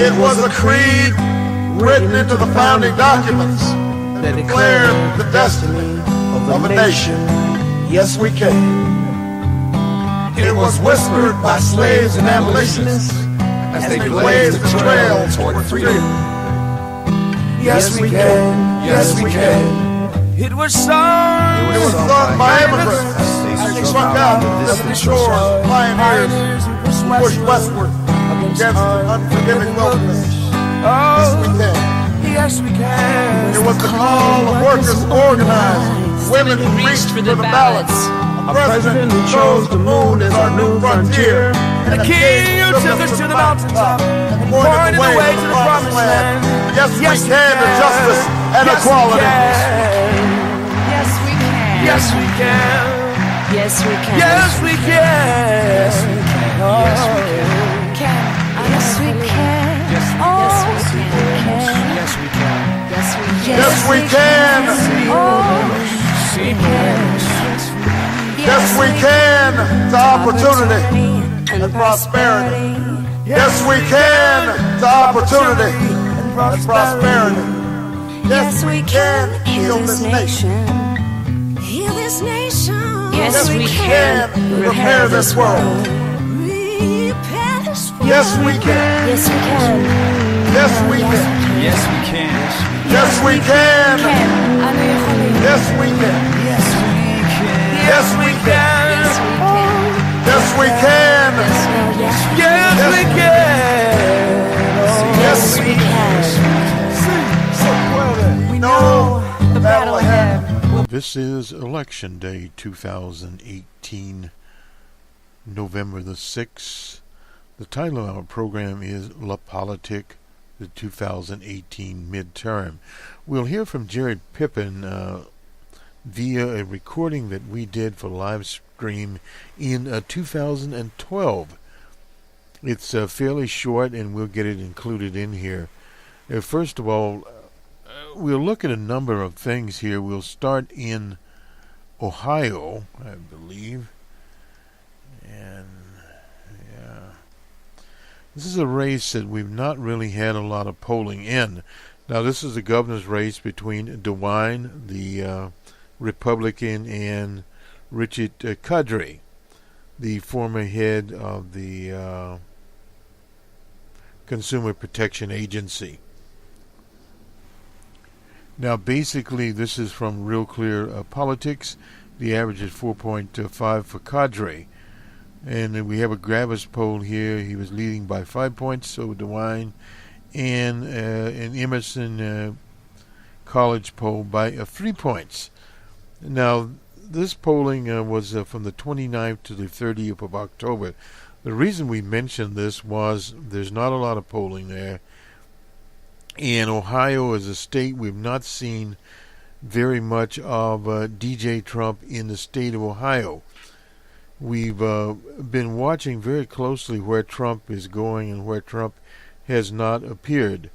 It was a creed written into the founding documents that declared the destiny of a nation. Yes, we can. It was whispered by slaves and abolitionists as they blazed the trail toward freedom. Yes, we can. Yes, we can. It was sung by immigrants as they struck out to the shores, pioneers who pushed westward against unforgiving wilderness. Yes, we can. Yes, we can. It was the call of workers to organize, women who reached for the ballots, a president who chose the moon as our new frontier, and a king who took us to the mountaintop and pointed the way to the promised land. Yes, we can to justice and equality. Yes, we can. Yes, we can. Yes, we can. Yes, we can. Yes, we can. Yes, we can. Yes, we can. Yes, we can. Yes, we can. Yes, we can. Yes, we can to opportunity and prosperity. Yes, we can to opportunity and prosperity. Yes, we can heal this nation. Heal this nation. Yes, we can repair this world. Repair this world. Yes, we can. Yes, we can. Yes, we can. Yes, we can. Yes, we can. Yes, we can. Yes, we can. Yes, we can. Yes, we can. Yes, we can. We know the battle ahead. This is Election Day 2018, November the 6th. The title of our program is La Politique, the 2018 midterm. We'll hear from Jerry Pippin via a recording that we did for live stream in 2012. It's fairly short, and we'll get it included in here. First of all, we'll look at a number of things here. We'll start in Ohio, I believe. And, yeah. This is a race that we've not really had a lot of polling in. Now, this is the governor's race between DeWine, the Republican, and Richard Kadri, the former head of the Consumer Protection Agency. Now, basically, this is from Real Clear Politics. The average is 4.5 for Kadri. And we have a Gravis poll here. He was leading by 5 points, so DeWine, and an Emerson College poll by 3 points. Now, this polling was from the 29th to the 30th of October. The reason we mentioned this was there's not a lot of polling there. And Ohio is a state we've not seen very much of DJ Trump in the state of Ohio. We've been watching very closely where Trump is going and where Trump has not appeared.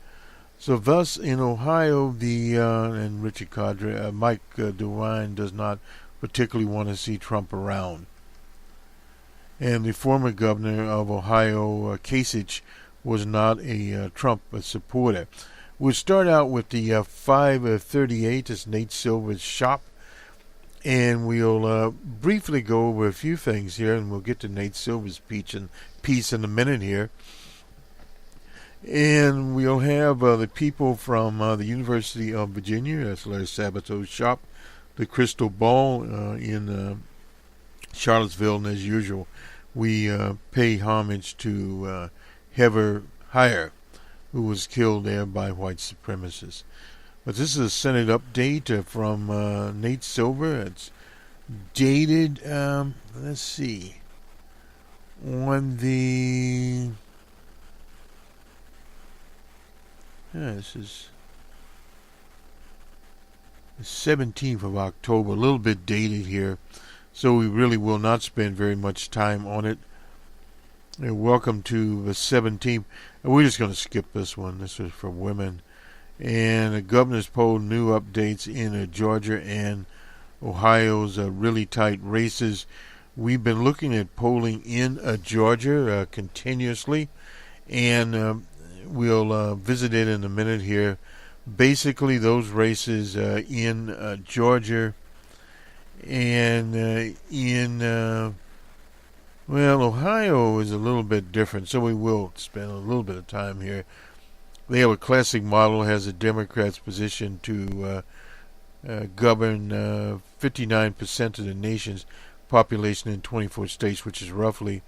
So thus in Ohio, and Richard Kadri, Mike DeWine does not particularly want to see Trump around. And the former governor of Ohio, Kasich, was not a Trump supporter. We'll start out with the 538. It's Nate Silver's shop. And we'll briefly go over a few things here, and we'll get to Nate Silver's piece in a minute here. And we'll have the people from the University of Virginia, that's Larry Sabato's shop, the Crystal Ball in Charlottesville, and as usual, we pay homage to Heather Heyer, who was killed there by white supremacists. But this is a Senate update from Nate Silver. It's dated, let's see, on the, this is the 17th of October, a little bit dated here, so we really will not spend very much time on it. And welcome to the 17th. And we're just going to skip this one. This is for women. And the governor's poll, new updates in Georgia and Ohio's really tight races. We've been looking at polling in Georgia continuously, and we'll visit it in a minute here. Basically, those races in Georgia and Ohio is a little bit different, so we will spend a little bit of time here. They have a classic model, has a Democrat's position to govern 59% of the nation's population in 24 states, which is roughly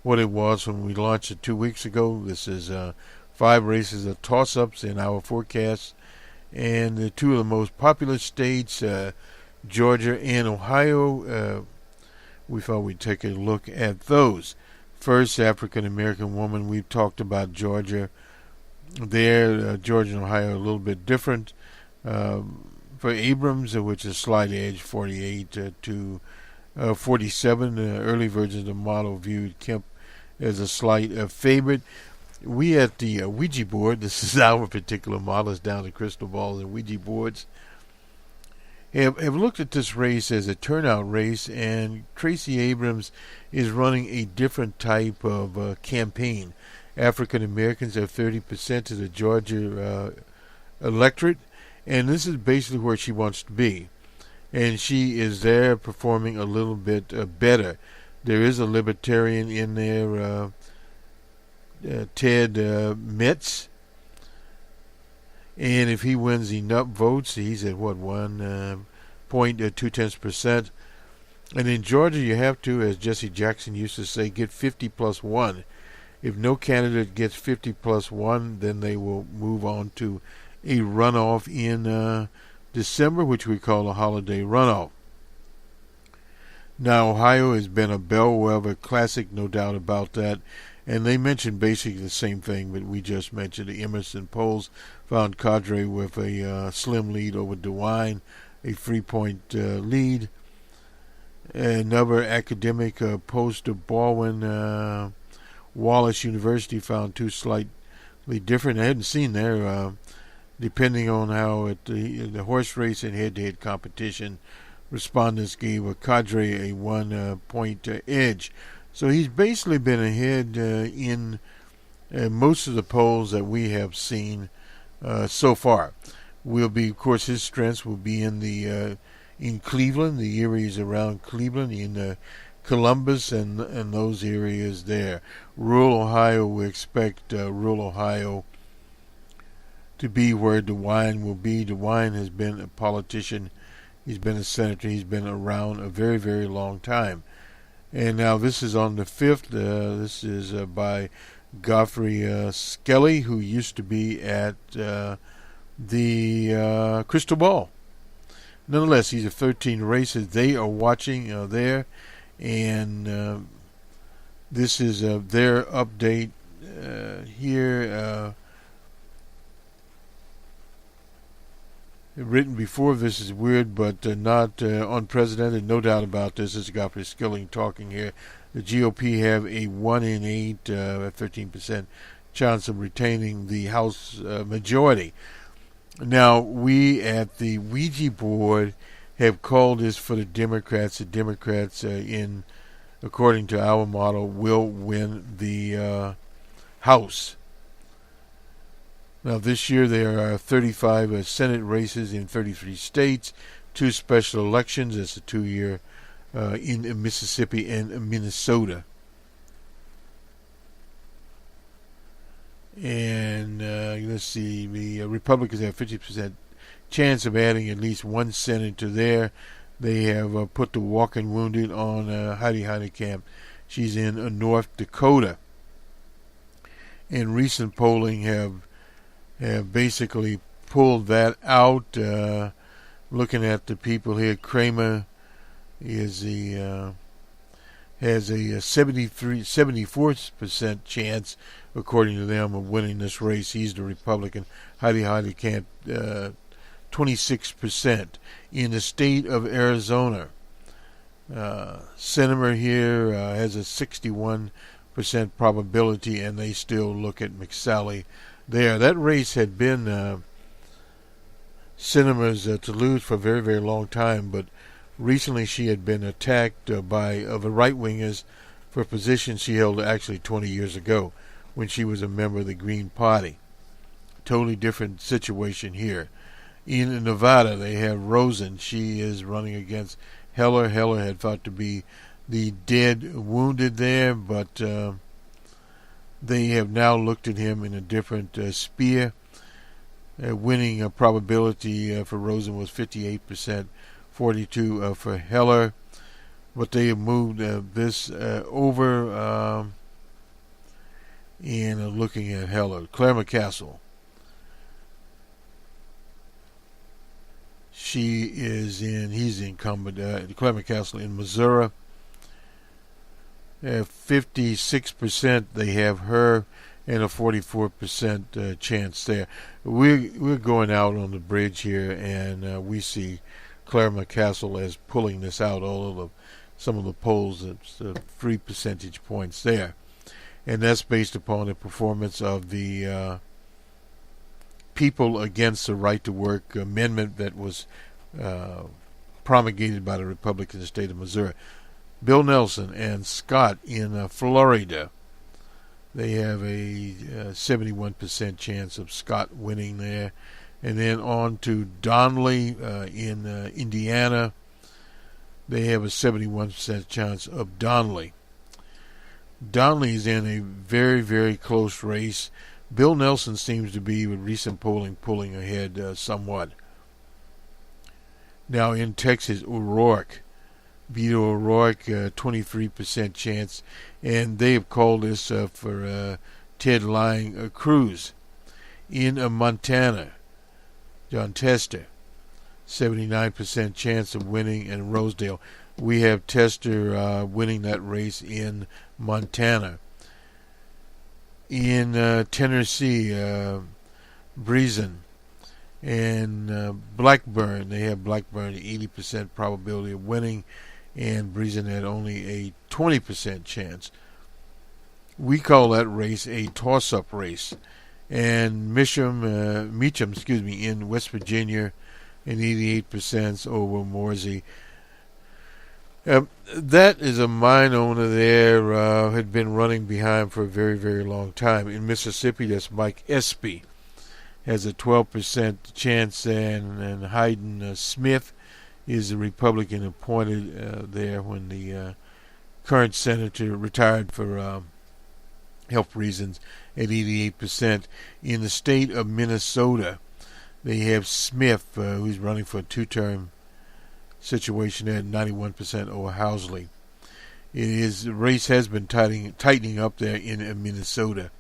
what it was when we launched it 2 weeks ago. This is 5 races of toss-ups in our forecast, and the 2 of the most populous states, Georgia and Ohio, we thought we'd take a look at those. First, African-American woman. We've talked about Georgia. There, Georgia and Ohio are a little bit different. For Abrams, which is a slight edge, 48 to 47. Early versions of the model viewed Kemp as a slight favorite. We at the Ouija board, this is our particular model, it's down to crystal balls and Ouija boards, have looked at this race as a turnout race, and Tracy Abrams is running a different type of campaign. African Americans have 30% of the Georgia electorate, and this is basically where she wants to be. And she is there performing a little bit better. There is a libertarian in there, Ted Metz. And if he wins enough votes, he's at 1.2%. And in Georgia, you have to, as Jesse Jackson used to say, get 50 plus 1. If no candidate gets 50 plus 1, then they will move on to a runoff in December, which we call a holiday runoff. Now, Ohio has been a bellwether classic, no doubt about that. And they mentioned basically the same thing that we just mentioned. The Emerson polls found Cadre with a slim lead over DeWine, a 3-point lead. Another academic post of Baldwin Wallace University found 2 slightly different. I hadn't seen there, depending on how the horse race and head-to-head competition, respondents gave a Cadre a 1-point edge. So he's basically been ahead in most of the polls that we have seen so far. Of course, his strengths will be in Cleveland, the areas around Cleveland, in Columbus, and those areas there. Rural Ohio, we expect rural Ohio to be where DeWine will be. DeWine has been a politician. He's been a senator. He's been around a very, very long time. And now this is on the 5th. This is by Godfrey Skelly, who used to be at the Crystal Ball. Nonetheless, these are 13 races they are watching there. And this is their update here. Written before this is weird, but not unprecedented. No doubt about this. This is Godfrey Skilling talking here. The GOP have a 1 in 8, 13% chance of retaining the House majority. Now, we at the Ouija board have called this for the Democrats. The Democrats, according to our model, will win the House. Now, this year there are 35 Senate races in 33 states, 2 special elections. It's a 2-year in Mississippi and Minnesota. And let's see, the Republicans have 50% chance of adding at least 1 senator there. They have put the walking wounded on Heidi Heitkamp. She's in North Dakota. And recent polling have basically pulled that out. Looking at the people here, Kramer has a 74% chance, according to them, of winning this race. He's the Republican. Heidi Heitkamp, 26%. In the state of Arizona, Senator here has a 61% probability, and they still look at McSally there. That race had been Sinema's to lose for a very, very long time, but recently she had been attacked by the right-wingers for a position she held actually 20 years ago when she was a member of the Green Party. Totally different situation here. In Nevada, they have Rosen. She is running against Heller. Heller had thought to be the dead wounded there, but they have now looked at him in a different sphere. Winning probability for Rosen was 58%, 42% for Heller. But they have moved this over and looking at Heller. Claire McCaskill. He's the incumbent. Claire McCaskill in Missouri. 56% they have her, and a 44% chance there. We're going out on the bridge here, and we see Claire McCaskill as pulling this out. All of some of the polls, it's 3 percentage points there, and that's based upon the performance of the People Against the Right to Work amendment that was promulgated by the Republicans in the state of Missouri. Bill Nelson and Scott in Florida. They have a 71% chance of Scott winning there. And then on to Donnelly in Indiana. They have a 71% chance of Donnelly. Donnelly is in a very, very close race. Bill Nelson seems to be, with recent polling, pulling ahead somewhat. Now in Texas, O'Rourke. Beto O'Rourke, 23% chance. And they have called this for Ted Lying Cruz. In Montana, John Tester, 79% chance of winning. In Rosedale, we have Tester winning that race in Montana. In Tennessee, Breezen and Blackburn, they have Blackburn 80% probability of winning, and Breezen had only a 20% chance. We call that race a toss-up race. And Meacham, in West Virginia, and 88% over Morsey. That is a mine owner there, had been running behind for a very, very long time. In Mississippi, that's Mike Espy, has a 12% chance, and Hayden Smith is a Republican appointed there when the current senator retired for health reasons at 88%. In the state of Minnesota, they have Smith, who's running for a two-term situation at 91% over Housley. The race has been tightening up there in Minnesota.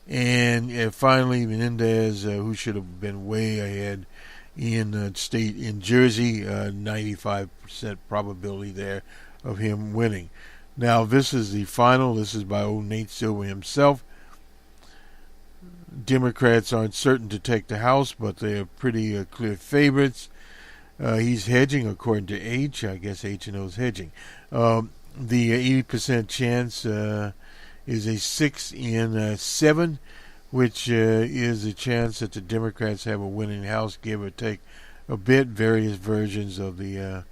And finally, Menendez, who should have been way ahead in state in Jersey, 95% probability there of him winning. Now, this is the final. This is by old Nate Silver himself. Democrats aren't certain to take the House, but they're pretty clear favorites. He's hedging according to H. I guess H&O's hedging. The 80% chance is a 6 in 7, which is a chance that the Democrats have a winning House, give or take a bit. Various versions of the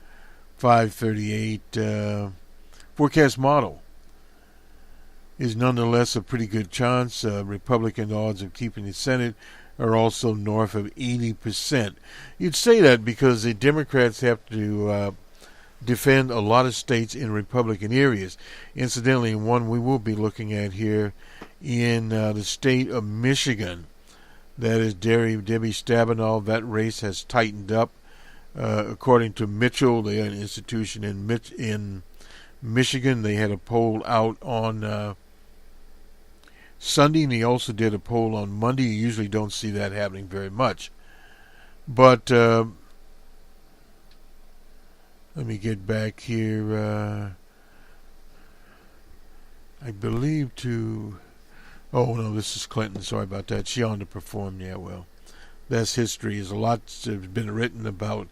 538 forecast model is nonetheless a pretty good chance. Republican odds of keeping the Senate are also north of 80%. You'd say that because the Democrats have to defend a lot of states in Republican areas. Incidentally, one we will be looking at here in the state of Michigan, that is Debbie Stabenow. That race has tightened up. According to Mitchell, they are an institution in Michigan. They had a poll out on Sunday, and he also did a poll on Monday. You usually don't see that happening very much. But let me get back here. I believe to... Oh, no, this is Clinton. Sorry about that. She underperformed. Yeah, well, that's history. There's a lot that's been written about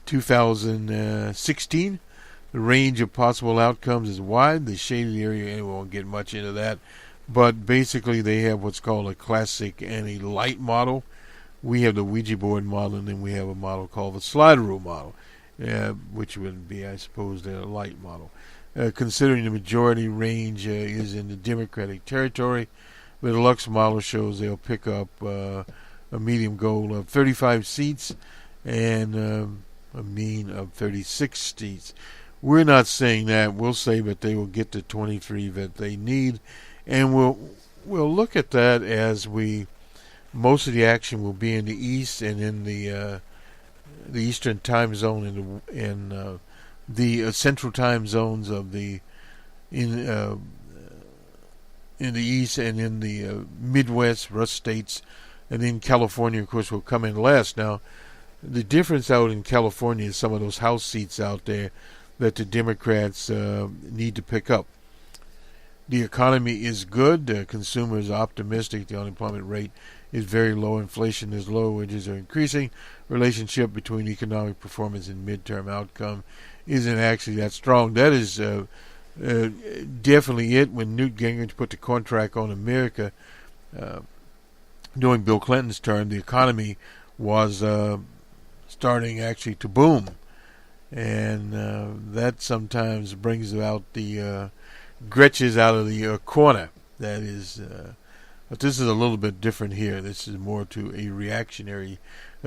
2016. The range of possible outcomes is wide. The shaded area, anyway, won't get much into that. But basically, they have what's called a classic and a light model. We have the Ouija board model, and then we have a model called the slide rule model, which would be, I suppose, the light model. Considering the majority range is in the Democratic territory, The deluxe model shows they'll pick up a medium goal of 35 seats and a mean of 36 seats. We're not saying that. We'll say that they will get the 23 that they need, and we'll look at that as most of the action will be in the east and in the eastern time zone and the central time zones of in the east and in the Midwest, Rust states, and then California, of course, will come in last. Now, the difference out in California is some of those House seats out there that the Democrats need to pick up. The economy is good. Consumers are optimistic. The unemployment rate is very low. Inflation is low. Wages are increasing. Relationship between economic performance and midterm outcome isn't actually that strong. That is definitely it. When Newt Gingrich put the contract on America during Bill Clinton's term, the economy was starting actually to boom. And that sometimes brings out the Gretches out of the corner. That is, but this is a little bit different here. This is more to a reactionary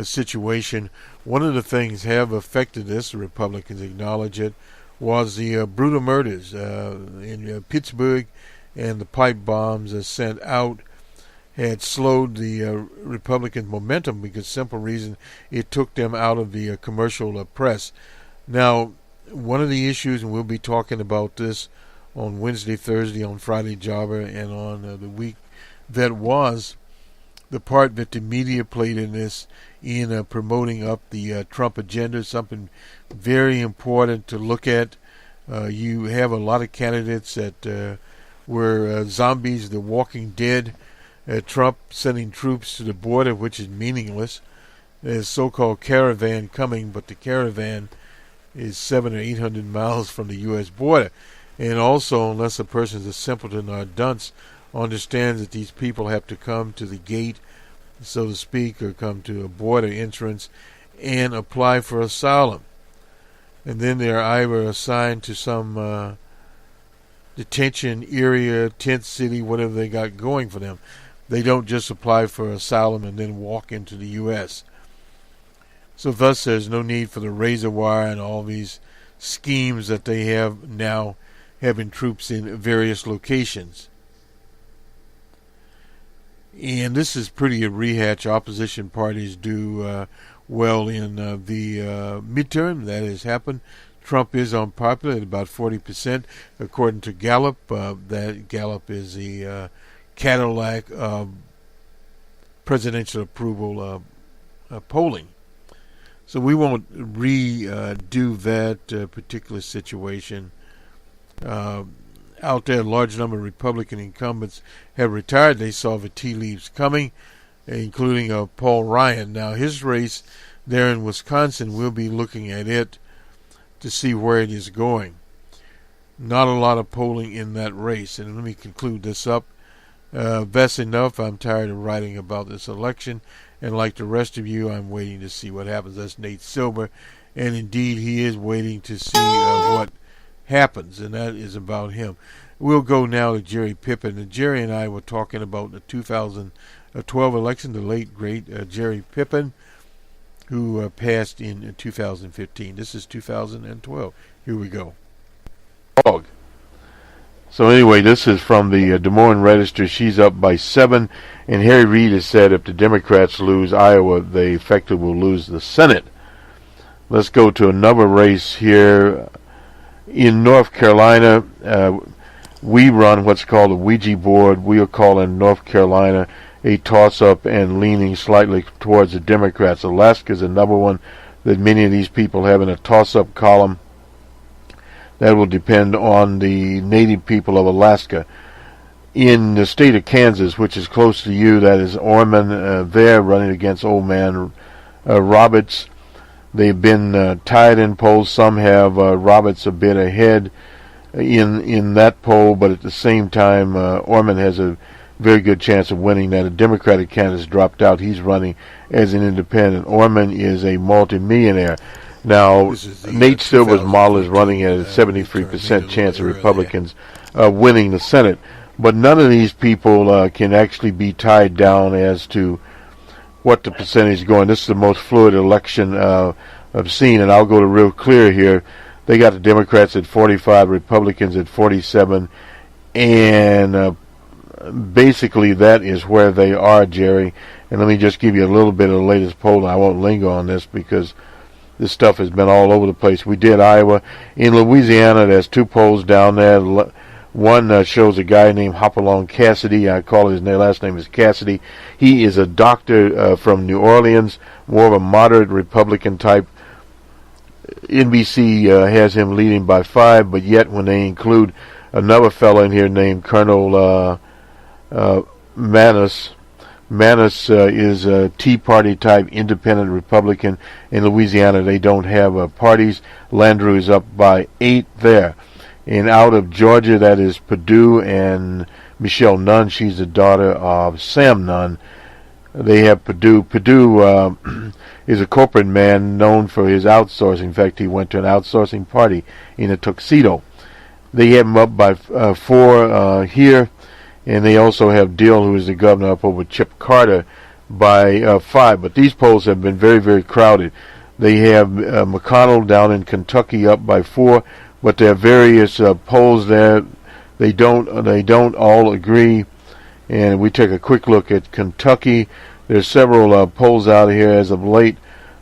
situation. One of the things have affected this, the Republicans acknowledge it, was the brutal murders in Pittsburgh, and the pipe bombs sent out had slowed the Republican momentum because simple reason it took them out of the commercial press. Now, one of the issues, and we'll be talking about this on Wednesday, Thursday, on Friday Jobber, and on the week that was, the part that the media played in this in promoting up the Trump agenda, something very important to look at. You have a lot of candidates that were zombies, the walking dead. Trump sending troops to the border, which is meaningless. There's so-called caravan coming, but the caravan is 700 or 800 miles from the U.S. border. And also, unless a person is a simpleton or a dunce, understands that these people have to come to the gate, so to speak, or come to a border entrance and apply for asylum. And then they're either assigned to some detention area, tent city, whatever they got going for them. They don't just apply for asylum and then walk into the U.S. So thus there's no need for the razor wire and all these schemes that they have now, having troops in various locations. And this is pretty a rehash. Opposition parties do well in the midterm. That has happened. Trump is unpopular at about 40%, according to Gallup. That Gallup is the Cadillac of presidential approval polling. So we won't redo that particular situation. Out there, a large number of Republican incumbents have retired. They saw the tea leaves coming, including Paul Ryan. Now, his race there in Wisconsin, we'll be looking at it to see where it is going. Not a lot of polling in that race. And let me conclude this up. That's enough. I'm tired of writing about this election. And like the rest of you, I'm waiting to see what happens. That's Nate Silver. And indeed, he is waiting to see what happens. And that is about him. We'll go now to Jerry Pippin. And Jerry and I were talking about the 2012 election, the late, great Jerry Pippin, who passed in 2015. This is 2012. Here we go. So anyway, this is from the Des Moines Register. She's up by 7. And Harry Reid has said if the Democrats lose Iowa, they effectively will lose the Senate. Let's go to another race here. In North Carolina, we run what's called a Ouija board. We are calling North Carolina a toss-up and leaning slightly towards the Democrats. Alaska is another one that many of these people have in a toss-up column. That will depend on the native people of Alaska. In the state of Kansas, which is close to you, that is Orman there running against old man Roberts. They've been tied in polls. Some have Roberts a bit ahead in that poll, but at the same time, Orman has a very good chance of winning that. A Democratic candidate has dropped out. He's running as an independent. Orman is a multimillionaire. Now, Nate Silver's model is running at a 73% chance of Republicans winning the Senate. But none of these people can actually be tied down as to what the percentage is going. This is the most fluid election I've seen, and I'll go to real clear here. They got the Democrats at 45, Republicans at 47, and basically that is where they are, Jerry. And let me just give you a little bit of the latest poll. I won't linger on this because this stuff has been all over the place. We did Iowa. In Louisiana, there's 2 polls down there. One shows a guy named Hopalong Cassidy. I call his last name is Cassidy. He is a doctor from New Orleans, more of a moderate Republican type. NBC has him leading by 5, but yet when they include another fellow in here named Colonel Manus is a Tea Party type independent Republican. In Louisiana, they don't have parties. Landrieu is up by 8 there. And out of Georgia, that is Perdue and Michelle Nunn. She's the daughter of Sam Nunn. They have Perdue. Perdue is a corporate man known for his outsourcing. In fact, he went to an outsourcing party in a tuxedo. They have him up by 4 here. And they also have Dill, who is the governor, up over Chip Carter by 5. But these polls have been very, very crowded. They have McConnell down in Kentucky up by 4. But there are various polls there. They don't all agree. And we take a quick look at Kentucky. There's several polls out here as of late.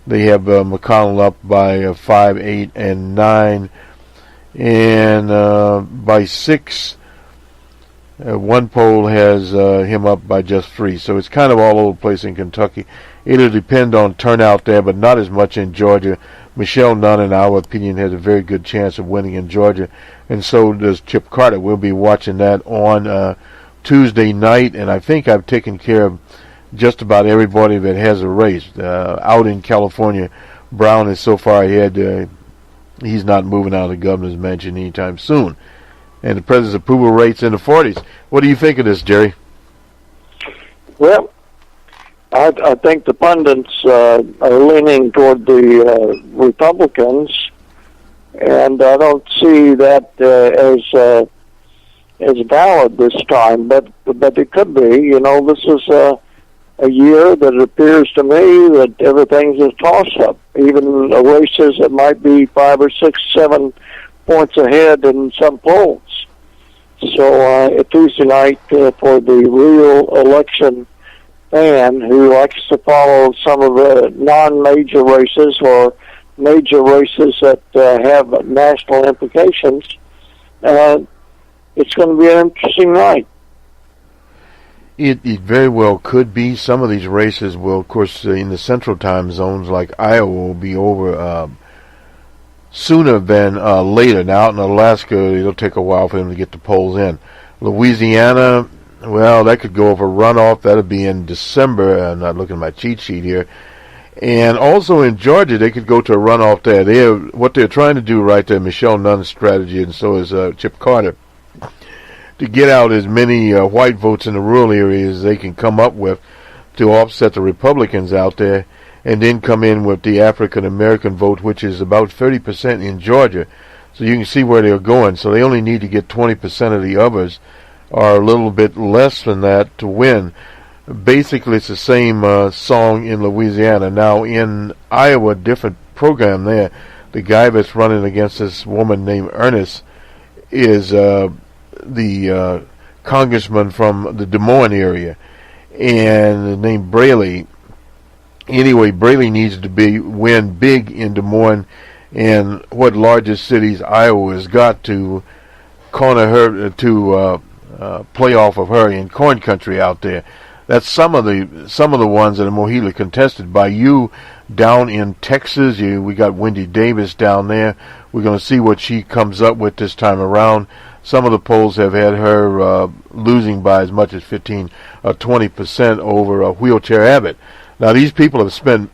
They have McConnell up by 5, 8, and 9. And by 6, one poll has him up by just 3. So it's kind of all over the place in Kentucky. It'll depend on turnout there, but not as much in Georgia. Michelle Nunn, in our opinion, has a very good chance of winning in Georgia, and so does Chip Carter. We'll be watching that on Tuesday night, and I think I've taken care of just about everybody that has a race. Out in California, Brown is so far ahead, he's not moving out of the governor's mansion anytime soon. And the president's approval rate's in the 40s. What do you think of this, Jerry? Well, I think the pundits are leaning toward the Republicans, and I don't see that as valid this time. But it could be. You know, this is a year that it appears to me that everything's a toss-up. Even races that might be 5 or 6, 7 points ahead in some polls. So Tuesday night for the real election fan who likes to follow some of the non-major races or major races that have national implications, it's going to be an interesting night. It very well could be. Some of these races will, of course, in the central time zones like Iowa, will be over sooner than later. Now, out in Alaska, it'll take a while for them to get the polls in. Louisiana, well, that could go over runoff. That'll be in December. I'm not looking at my cheat sheet here. And also in Georgia, they could go to a runoff there. What they're trying to do right there, Michelle Nunn's strategy, and so is Chip Carter, to get out as many white votes in the rural areas as they can come up with to offset the Republicans out there, and then come in with the African-American vote, which is about 30% in Georgia. So you can see where they're going. So they only need to get 20% of the others, or a little bit less than that, to win. Basically, it's the same song in Louisiana. Now, in Iowa, different program there. The guy that's running against this woman named Ernest is the congressman from the Des Moines area, and named Braley. Anyway, Braley needs to win big in Des Moines, and what largest cities Iowa has got to corner her to play off of her in corn country out there. That's some of the ones that are more heavily contested by you down in Texas. We got Wendy Davis down there. We're going to see what she comes up with this time around. Some of the polls have had her losing by as much as 15 or 20% over Wheelchair Abbott. Now, these people have spent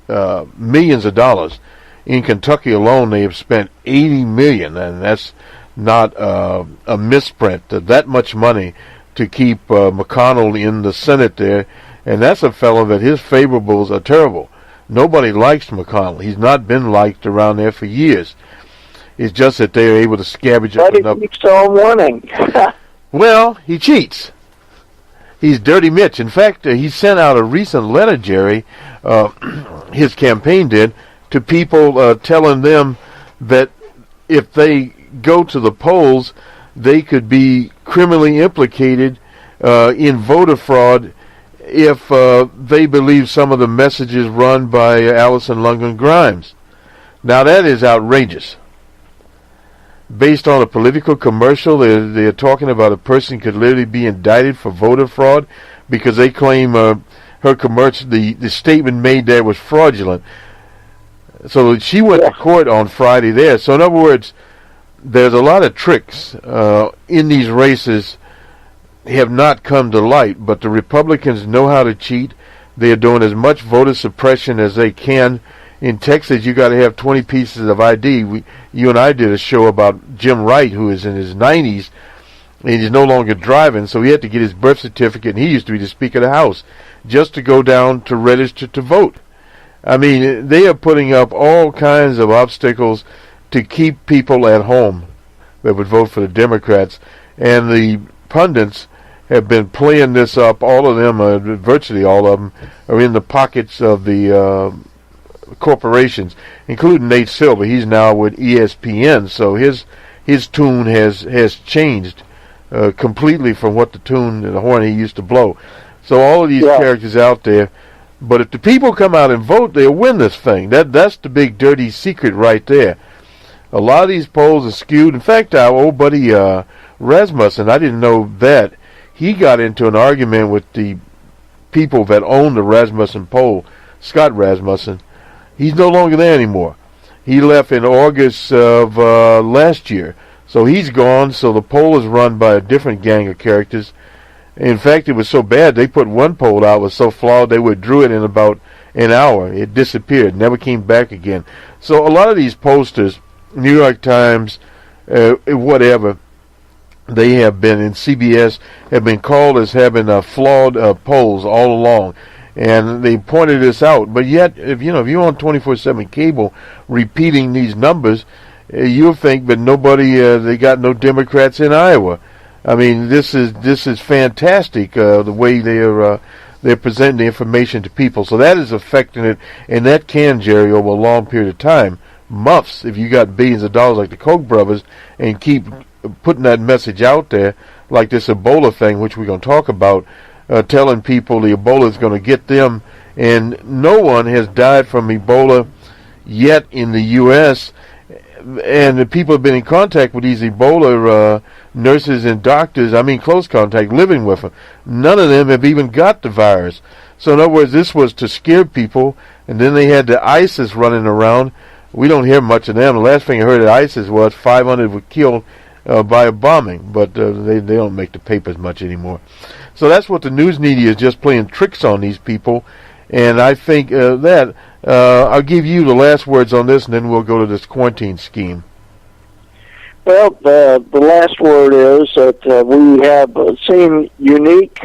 millions of dollars. In Kentucky alone, they have spent $80 million, and that's not a misprint. That much money to keep McConnell in the Senate there, and that's a fellow that his favorables are terrible. Nobody likes McConnell. He's not been liked around there for years. It's just that they're able to scavenge up enough. But he keeps on winning. Well, he cheats. He's Dirty Mitch. In fact, he sent out a recent letter, Jerry, his campaign did, to people telling them that if they go to the polls, they could be criminally implicated in voter fraud if they believe some of the messages run by Allison Lundgren Grimes. Now that is outrageous. Based on a political commercial, they're talking about a person could literally be indicted for voter fraud because they claim her commercial, the statement made there was fraudulent. So she went to court on Friday there. So in other words, there's a lot of tricks in these races have not come to light, but the Republicans know how to cheat. They are doing as much voter suppression as they can. In Texas, you got to have 20 pieces of ID. You and I did a show about Jim Wright, who is in his 90s, and he's no longer driving, so he had to get his birth certificate, and he used to be the Speaker of the House, just to go down to register to vote. I mean, they are putting up all kinds of obstacles to keep people at home that would vote for the Democrats, and the pundits have been playing this up. All of them, virtually all of them, are in the pockets of the corporations, including Nate Silver. He's now with ESPN, so his tune has changed completely from what the horn he used to blow. So all of these characters out there, but if the people come out and vote, they'll win this thing. That's the big dirty secret right there. A lot of these polls are skewed. In fact, our old buddy Rasmussen, I didn't know that, he got into an argument with the people that own the Rasmussen poll, Scott Rasmussen. He's no longer there anymore. He left in August of last year. So he's gone, so the poll is run by a different gang of characters. In fact, it was so bad, they put one poll out, was so flawed, they withdrew it in about an hour. It disappeared, never came back again. So a lot of these pollsters, New York Times, whatever, they have been, in CBS, have been called as having flawed polls all along. And they pointed this out. But yet, if you're on 24/7 cable repeating these numbers, you'll think that nobody, they got no Democrats in Iowa. I mean, this is fantastic, the way they're presenting the information to people. So that is affecting it, and that can, Jerry, over a long period of time, months, if you got billions of dollars like the Koch brothers, and keep putting that message out there, like this Ebola thing, which we're going to talk about, telling people the Ebola is going to get them, and no one has died from Ebola yet in the U.S., and the people have been in contact with these Ebola nurses and doctors, close contact, living with them. None of them have even got the virus. So in other words, this was to scare people, and then they had the ISIS running around. We don't hear much of them. The last thing I heard of ISIS was 500 were killed by a bombing, but they don't make the papers much anymore. So that's what the news media is, just playing tricks on these people, and I think that I'll give you the last words on this, and then we'll go to this quarantine scheme. Well, the last word is that we have seen unique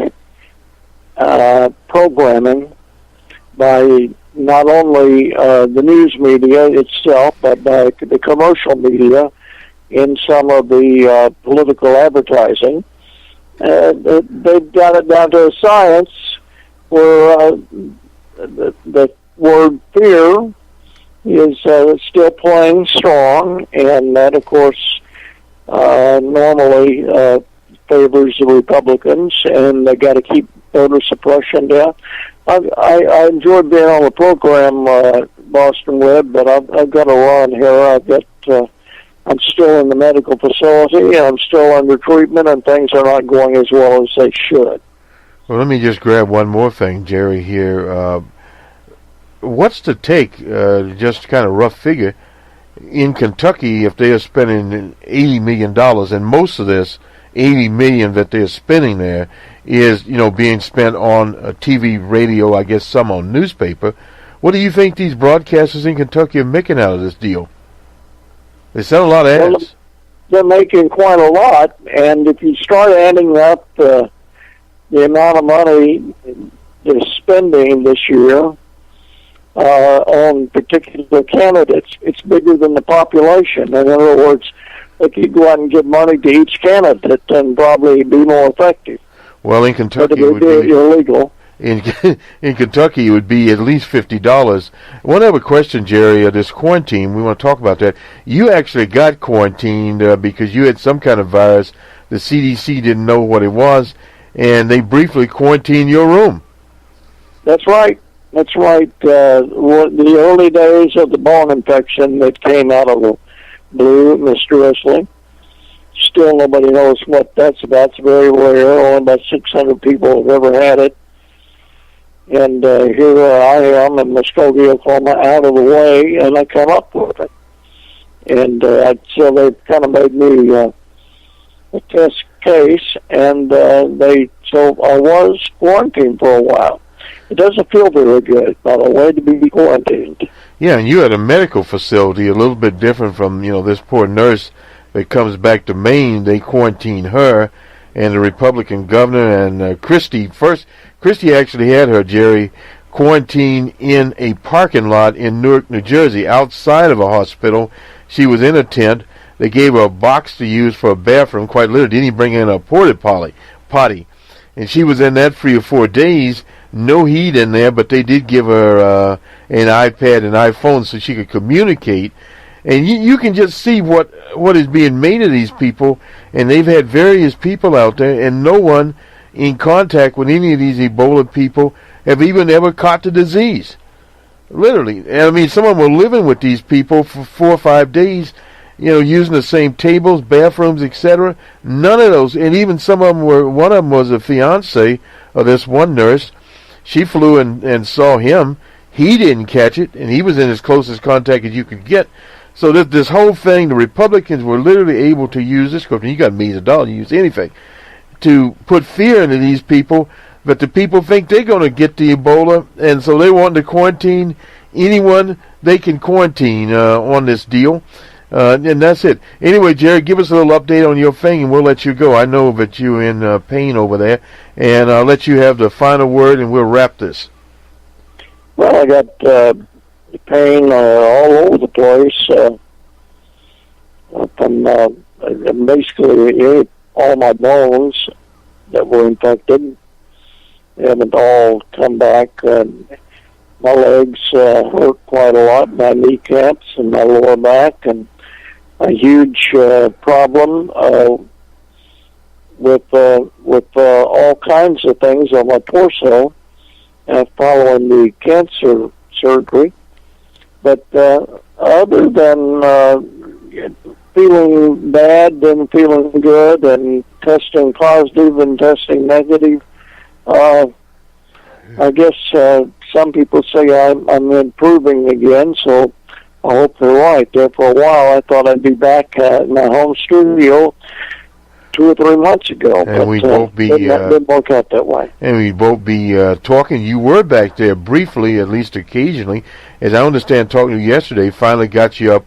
programming by not only the news media itself, but by the commercial media in some of the political advertising. They've got it down to a science where the word fear is still playing strong, and that, of course, normally favors the Republicans, and they got to keep voter suppression down. I enjoyed being on the program, Bostonred, but I've got to run here. I'm still in the medical facility, and I'm still under treatment, and things are not going as well as they should. Well, let me just grab one more thing, Jerry, here. What's the take, just kind of rough figure, in Kentucky if they are spending $80 million, and most of this $80 million that they're spending there is, being spent on TV, radio, I guess some on newspaper. What do you think these broadcasters in Kentucky are making out of this deal? They sell a lot of ads. Well, they're making quite a lot, and if you start adding up the amount of money they're spending this year on particular candidates, it's bigger than the population. In other words, they could go out and give money to each candidate and probably be more effective. Well, in But Kentucky, it it would would be be illegal. in Kentucky, it would be at least $50. One other question, Jerry. This quarantine, we want to talk about that. You actually got quarantined because you had some kind of virus. The CDC didn't know what it was, and they briefly quarantined your room. That's right. That's right. The early days of the bone infection that came out of the blue mysteriously. Still, nobody knows what that's about. It's very rare. Only about 600 people have ever had it. And here I am in Muskogee, Oklahoma, out of the way, and I come up with it. And so they kind of made me a test case, and so I was quarantined for a while. It doesn't feel very good, by the way, to be quarantined. Yeah, and you at a medical facility, a little bit different from, this poor nurse that comes back to Maine. They quarantine her, and the Republican governor and Christie actually had her, Jerry, quarantined in a parking lot in Newark, New Jersey, outside of a hospital. She was in a tent. They gave her a box to use for a bathroom, quite literally. Didn't even bring in a porta potty. And she was in that 3 or 4 days. No heat in there, but they did give her an iPad and iPhone so she could communicate. And you can just see what is being made of these people. And they've had various people out there, and no one in contact with any of these Ebola people have even ever caught the disease. Literally. I mean, some of them were living with these people for 4 or 5 days, using the same tables, bathrooms, etc. None of those, and even some of them one of them was a fiance of this one nurse. She flew and saw him. He didn't catch it, and he was in as close as contact as you could get. So this whole thing, the Republicans were literally able to use this, because you got millions of dollars, you use anything, to put fear into these people, but the people think they're going to get the Ebola, and so they want to quarantine anyone they can quarantine on this deal. And that's it. Anyway, Jerry, give us a little update on your thing, and we'll let you go. I know that you're in pain over there, and I'll let you have the final word, and we'll wrap this. Well, I got pain all over the place from basically all my bones that were infected. They haven't all come back. My legs hurt quite a lot, my kneecaps and my lower back, and a huge problem with all kinds of things on my torso following the cancer surgery. But other than feeling bad and feeling good and testing positive and testing negative, I guess some people say I'm improving again, so I hope they're right. There for a while, I thought I'd be back at my home studio 2 or 3 months ago, and we'd both be didn't work out that way. And we'd both be talking. You were back there briefly, at least occasionally. As I understand, talking to you yesterday, finally got you up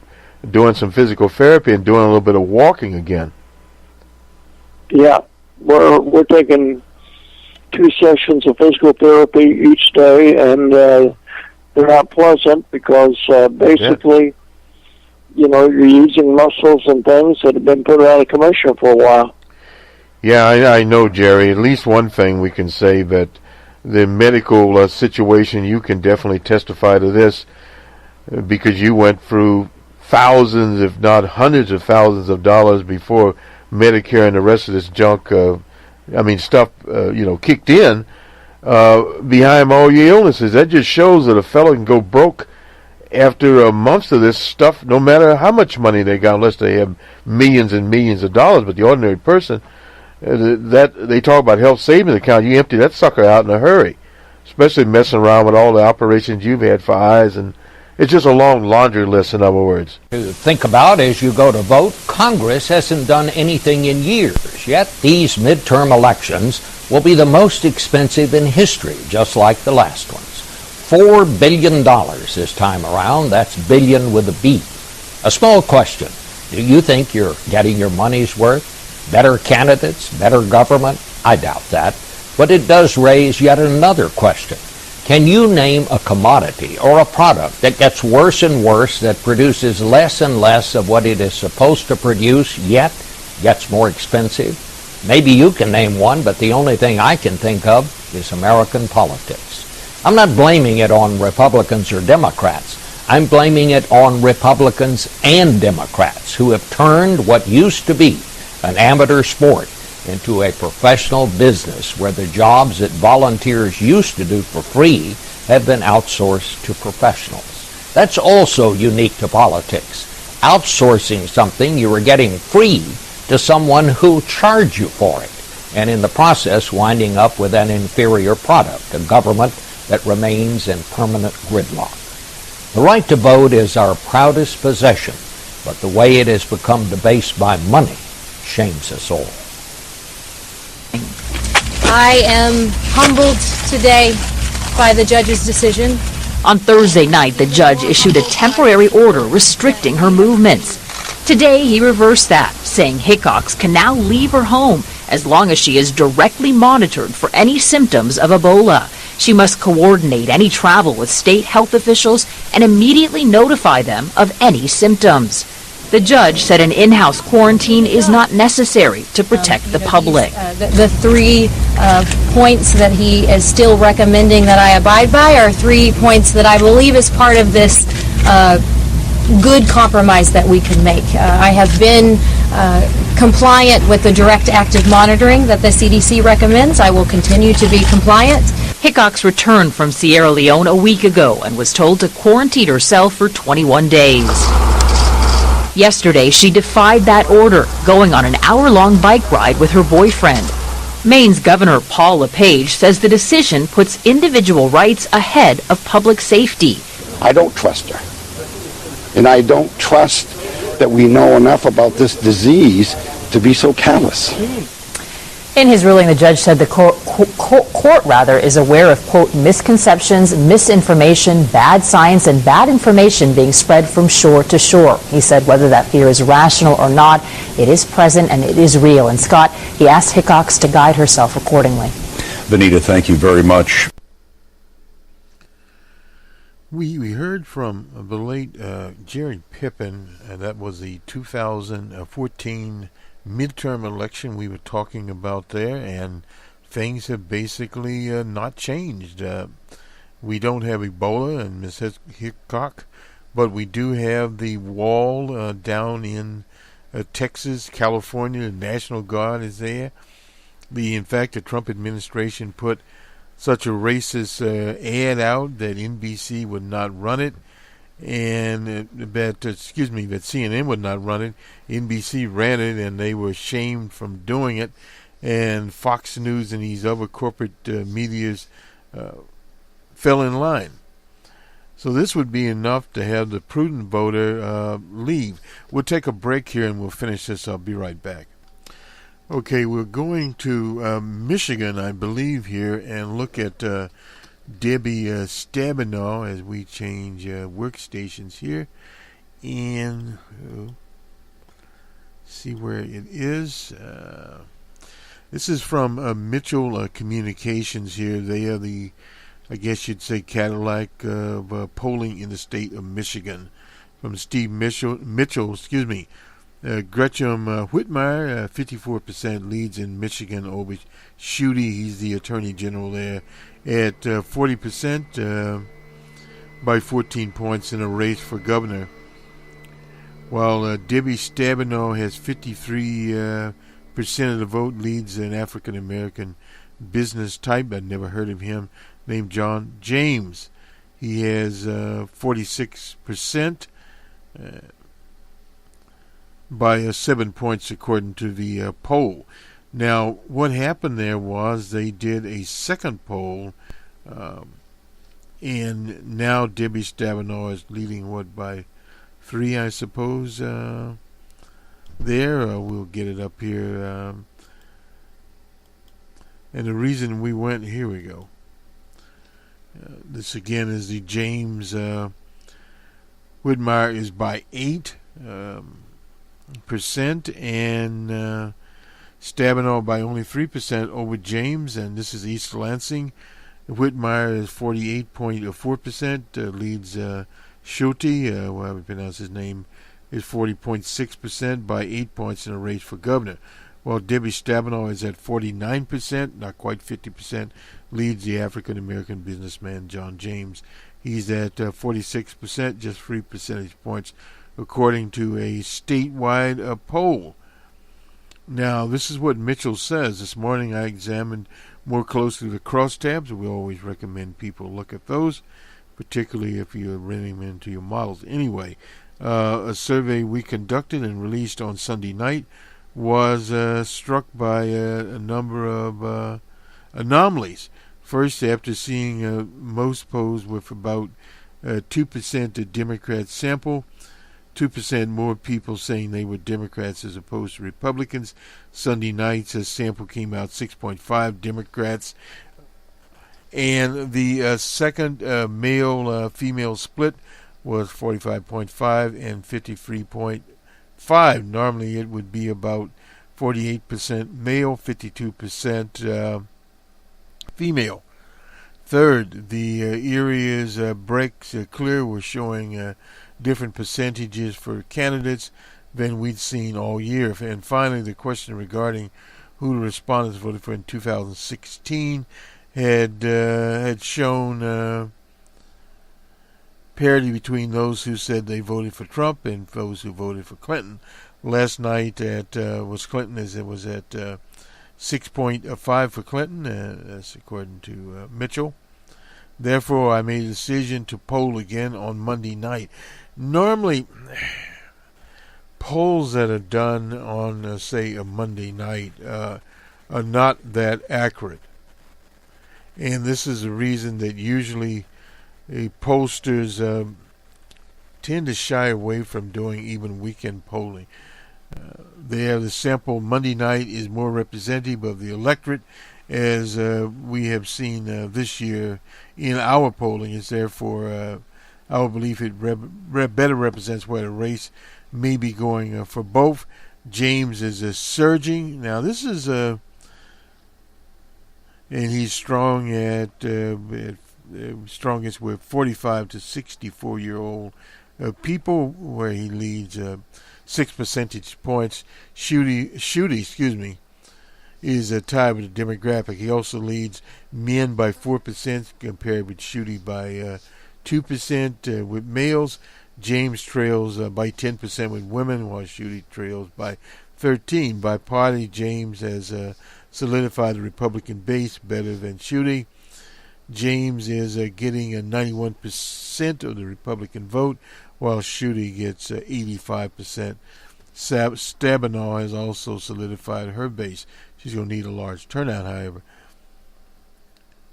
doing some physical therapy and doing a little bit of walking again. Yeah, we're taking 2 sessions of physical therapy each day, and they're not pleasant because basically, you're using muscles and things that have been put out of commission for a while. Yeah, I know, Jerry. At least one thing we can say, that the medical situation, you can definitely testify to this, because you went through thousands, if not hundreds of thousands of dollars before Medicare and the rest of this junk, stuff, kicked in behind all your illnesses. That just shows that a fellow can go broke after months of this stuff, no matter how much money they got, unless they have millions and millions of dollars. But the ordinary person, that they talk about health savings account, you empty that sucker out in a hurry, especially messing around with all the operations you've had for eyes, and it's just a long laundry list, in other words. To think about as you go to vote, Congress hasn't done anything in years, yet these midterm elections will be the most expensive in history, just like the last ones. $4 billion this time around. That's billion with a B. A small question. Do you think you're getting your money's worth? Better candidates? Better government? I doubt that. But it does raise yet another question. Can you name a commodity or a product that gets worse and worse, that produces less and less of what it is supposed to produce, yet gets more expensive? Maybe you can name one, but the only thing I can think of is American politics. I'm not blaming it on Republicans or Democrats. I'm blaming it on Republicans and Democrats who have turned what used to be an amateur sport into a professional business where the jobs that volunteers used to do for free have been outsourced to professionals. That's also unique to politics. Outsourcing something you were getting free to someone who charged you for it, and in the process winding up with an inferior product, a government that remains in permanent gridlock. The right to vote is our proudest possession, but the way it has become debased by money shames us all. I am humbled today by the judge's decision. On Thursday night, the judge issued a temporary order restricting her movements. Today, he reversed that, saying Hickox can now leave her home as long as she is directly monitored for any symptoms of Ebola. She must coordinate any travel with state health officials and immediately notify them of any symptoms. The judge said an in-house quarantine is not necessary to protect the public. The 3 points that he is still recommending that I abide by are 3 points that I believe is part of this good compromise that we can make. I have been compliant with the direct active monitoring that the CDC recommends. I will continue to be compliant. Hickox returned from Sierra Leone a week ago and was told to quarantine herself for 21 days. Yesterday, she defied that order, going on an hour-long bike ride with her boyfriend. Maine's Governor Paul LePage says the decision puts individual rights ahead of public safety. I don't trust her. And I don't trust that we know enough about this disease to be so callous. In his ruling, the judge said the court is aware of, quote, misconceptions, misinformation, bad science, and bad information being spread from shore to shore. He said whether that fear is rational or not, it is present and it is real. And Scott, he asked Hickox to guide herself accordingly. Benita, thank you very much. We heard from the late Jerry Pippin, and that was the 2014 midterm election we were talking about there, and things have basically not changed. We don't have Ebola and Ms. Hickok, but we do have the wall down in Texas, California. The National Guard is there. In fact, the Trump administration put such a racist ad out that NBC would not run it, and that CNN would not run it. NBC ran it, and they were shamed from doing it, and Fox News and these other corporate medias fell in line. So this would be enough to have the prudent voter leave. We'll take a break here, and we'll finish this. I'll be right back. Okay, we're going to Michigan, I believe, here, and look at Debbie Stabenow as we change workstations here, and see where it is. This is from Mitchell Communications here. They are the, I guess you'd say, Cadillac of polling in the state of Michigan. From Steve Mitchell, Gretchen Whitmire, 54% leads in Michigan over Schuette. He's the attorney general there at 40% by 14 points in a race for governor. While Debbie Stabenow has 53% of the vote, leads an African-American business type. I'd never heard of him, named John James. He has 46%. By 7 points according to the poll. Now, what happened there was they did a second poll, and now Debbie Stabenow is leading, by 3, I suppose, there. We'll get it up here. And the reason we went, here we go. This again is the James Whitmire is by 8%, and Stabenow by only 3% over James, and this is East Lansing. Whitmire is 48.4%, leads Schulte, however you pronounce his name, is 40.6% by 8 points in a race for governor. While Debbie Stabenow is at 49%, not quite 50%, leads the African-American businessman John James. He's at 46%, just 3 percentage points, according to a statewide poll. Now, this is what Mitchell says. This morning I examined more closely the crosstabs. We always recommend people look at those, particularly if you're running them into your models. Anyway, a survey we conducted and released on Sunday night was struck by a number of anomalies. First, after seeing most polls with about 2% of Democrats sample, 2% more people saying they were Democrats as opposed to Republicans. Sunday night's sample came out 6.5 Democrats. And the second male-female split was 45.5 and 53.5. Normally it would be about 48% male, 52% female. Third, the areas breaks clear were showing different percentages for candidates than we'd seen all year. And finally, the question regarding who the respondents voted for in 2016 had shown parity between those who said they voted for Trump and those who voted for Clinton. Last night was Clinton, as it was at 6.5 for Clinton, that's according to Mitchell. Therefore, I made a decision to poll again on Monday night. Normally, polls that are done on, say, a Monday night are not that accurate. And this is the reason that usually pollsters tend to shy away from doing even weekend polling. They have the sample Monday night is more representative of the electorate, as we have seen this year in our polling. Is therefore our belief it better represents where the race may be going for both. James is surging. Now this is and he's strong at strongest with 45 to 64-year-old people, where he leads 6 percentage points. Schutte, is tied with the demographic. He also leads men by 4% compared with Schutte by 2% with males. James trails by 10% with women, while Schutte trails by 13%. By party, James has solidified the Republican base better than Schutte. James is getting 91% of the Republican vote, while Schutte gets 85%. Stabenow has also solidified her base. She's going to need a large turnout, however.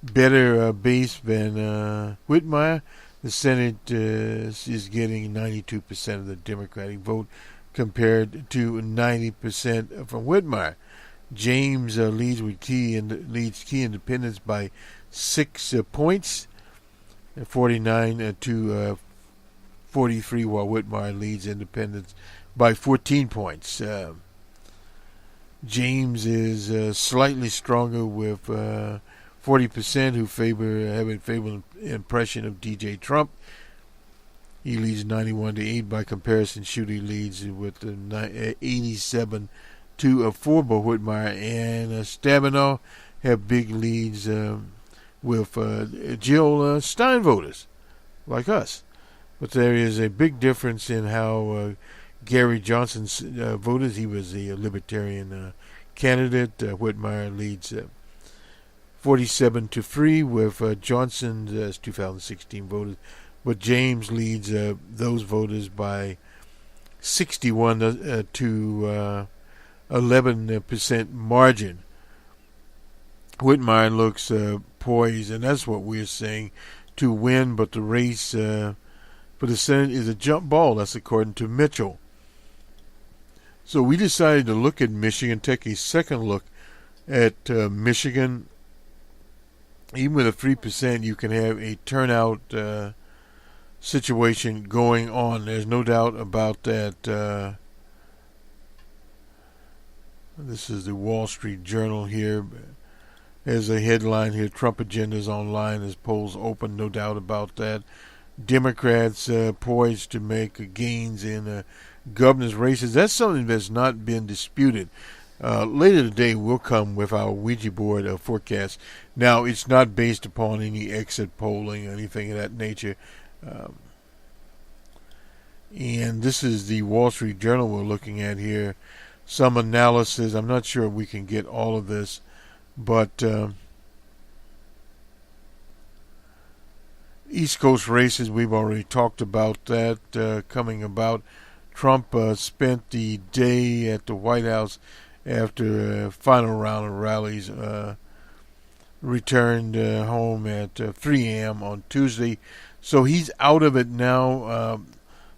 Better base than Whitmire. The Senate is getting 92% of the Democratic vote compared to 90% from Whitmire. James leads key independents by 6 points, 49 to 43, while Whitmire leads independents by 14 points. James is slightly stronger with 40% who have a favorable impression of DJ Trump. He leads 91 to 8. By comparison, Schutte leads with 87 to 4. But Whitmire and Stabenow have big leads with Jill Stein voters, like us. But there is a big difference in how Gary Johnson's voters. He was a libertarian candidate. Whitmire leads 47 to 3 with Johnson's 2016 voters, but James leads those voters by 61 to 11% margin. Whitmire looks poised, and that's what we're saying, to win, but the race for the Senate is a jump ball. That's according to Mitchell. So we decided to look at Michigan, take a second look at Michigan. Even with a 3%, you can have a turnout situation going on. There's no doubt about that. This is the Wall Street Journal here. There's a headline here, Trump agendas online as polls open, no doubt about that. Democrats poised to make gains in governor's races. That's something that's not been disputed. Later today, we'll come with our Ouija board forecast. Now, it's not based upon any exit polling or anything of that nature. And this is the Wall Street Journal we're looking at here. Some analysis. I'm not sure we can get all of this, but East Coast races, we've already talked about that coming about. Trump spent the day at the White House after a final round of rallies, returned home at 3 a.m. on Tuesday. So he's out of it now.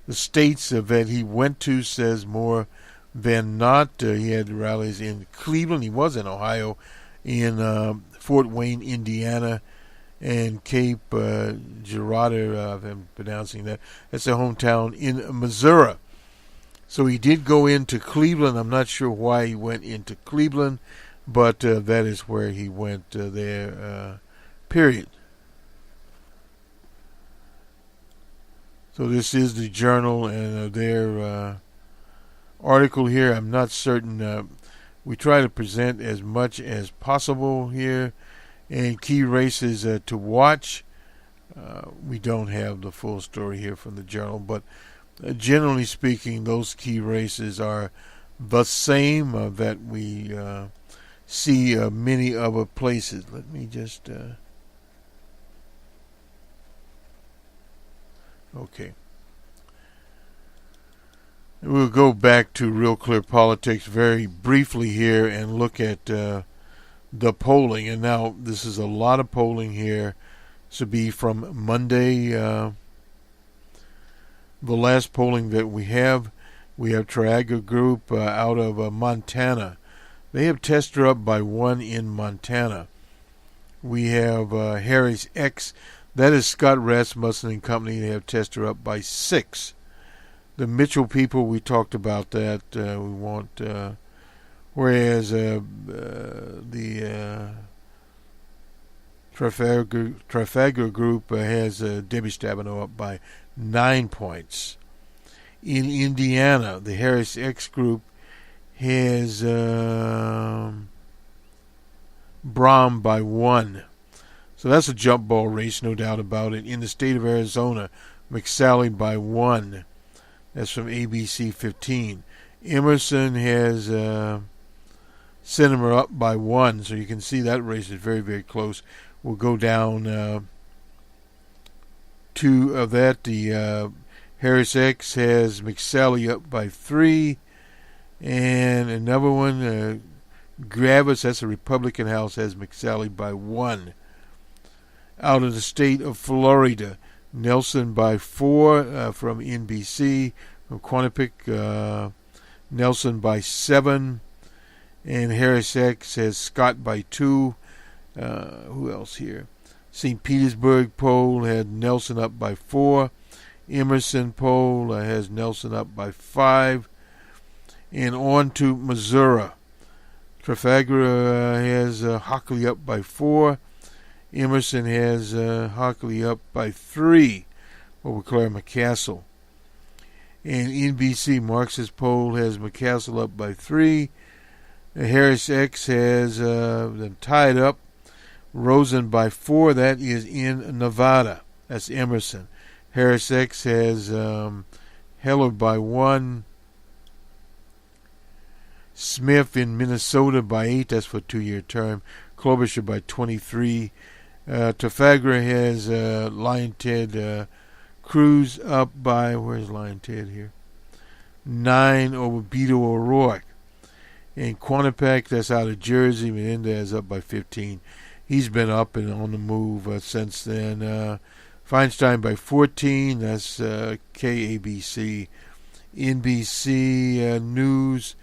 The states that he went to says more than not. He had rallies in Cleveland. He was in Ohio, in Fort Wayne, Indiana, and Cape Girardeau, if I'm pronouncing that. That's a hometown in Missouri. So he did go into Cleveland. I'm not sure why he went into Cleveland, but that is where he went there, period. So this is the Journal and their article here. I'm not certain. We try to present as much as possible here. And key races to watch. We don't have the full story here from the Journal, but generally speaking, those key races are the same that we see many other places. Let me just... Okay. We'll go back to Real Clear Politics very briefly here and look at the polling. And now this is a lot of polling here. This will be from Monday. The last polling that we have Triaga Group out of Montana. They have Tester up by 1 in Montana. We have Harris X. That is Scott Rasmussen and Company. They have Tester up by 6. The Mitchell people, we talked about that. We want, whereas the Trafalgar Group has Debbie Stabenow up by 9 points. In Indiana, the Harris X Group has Brahm by 1. So that's a jump ball race, no doubt about it. In the state of Arizona, McSally by 1. That's from ABC 15. Emerson has Sinema up by 1. So you can see that race is very, very close. We'll go down to that. The Harris X has McSally up by 3. And another one, Gravis, that's a Republican House, has McSally by 1. Out of the state of Florida, Nelson by 4 from NBC. From Quantipic, Nelson by 7. And Harris X has Scott by 2. Who else here? St. Petersburg poll had Nelson up by 4. Emerson poll has Nelson up by 5. And on to Missouri. Trafalgar has Hockley up by 4. Emerson has Hockley up by 3 over Claire McCaskill. And NBC Marxist poll has McCaskill up by 3. Harris X has them tied up. Rosen by 4. That is in Nevada. That's Emerson. Harris X has Heller by 1. Smith in Minnesota by 8. That's for a 2-year term. Klobuchar by 23. Trafalgar has Lion Ted Cruz up by, where's Lion Ted here? 9 over Beto O'Rourke. And Quantipic, that's out of Jersey, Menendez up by 15. He's been up and on the move since then. Feinstein by 14, that's KABC. NBC News,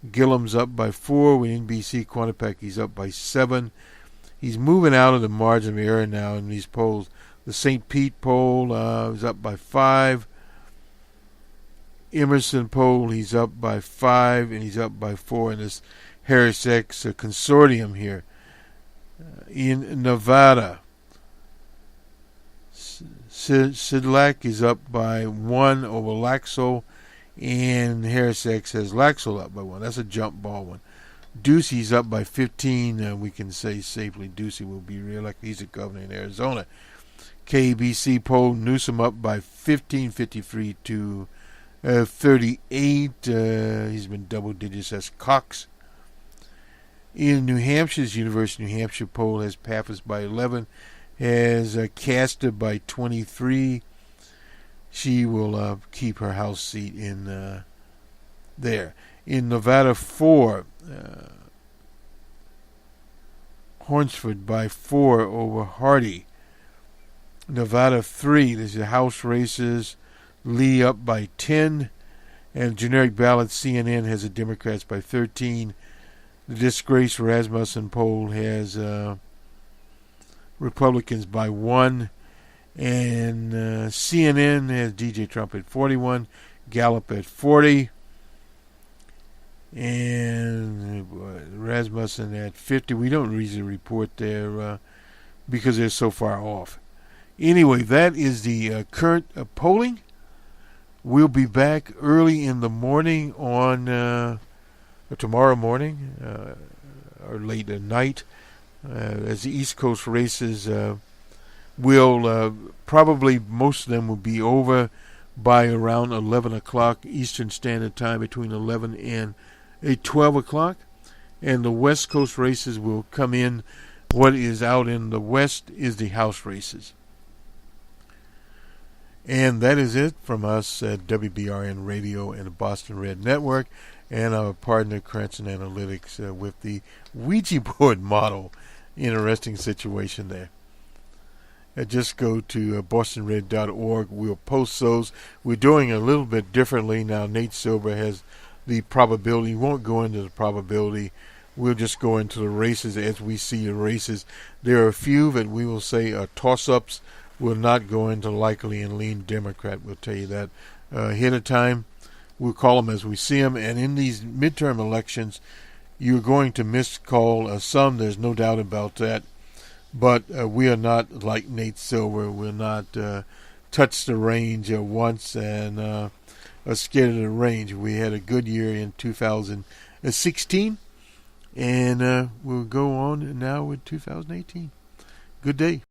Gillum's up by 4. With NBC Quantipic, he's up by 7. He's moving out of the margin of error now in these polls. The St. Pete poll is up by 5. Emerson poll, he's up by 5, and he's up by 4 in this Harris X consortium here. In Nevada, Sidlak is up by 1 over Laxalt, and Harris X has Laxalt up by 1. That's a jump ball one. Ducey's up by 15. We can say safely Ducey will be reelected. He's a governor in Arizona. KBC poll, Newsom up by 15, 53 to 38. He's been double digits. That's Cox. In New Hampshire's University of New Hampshire poll has Pappas by 11, has Castor by 23. She will keep her House seat in there. In Nevada 4, Hornsford by 4 over Hardy. Nevada 3, there's the House races. Lee up by 10. And generic ballot, CNN has the Democrats by 13. The disgraced Rasmussen poll has Republicans by 1. And CNN has DJ Trump at 41. Gallup at 40. And Rasmussen at 50. We don't usually report there because they're so far off. Anyway, that is the current polling. We'll be back early in the morning on tomorrow morning or late at night as the East Coast races will probably most of them will be over by around 11 o'clock Eastern Standard Time, between 11 and 12 o'clock. And the West Coast races will come in. What is out in the West is the House races. And that is it from us at WBRN Radio and the Bostonred Network and our partner Cranston Analytics with the Ouija board model. Interesting situation there. Just go to bostonred.org. We'll post those. We're doing a little bit differently now. Nate Silver has the probability. We won't go into the probability. We'll just go into the races as we see the races. There are a few that we will say are toss-ups. We'll not go into likely and lean Democrat. We'll tell you that ahead of time. We'll call them as we see them. And in these midterm elections, you're going to miscall some. There's no doubt about that. But we are not like Nate Silver. We'll not touch the range once and are scared of the range. We had a good year in 2016. And we'll go on now with 2018. Good day.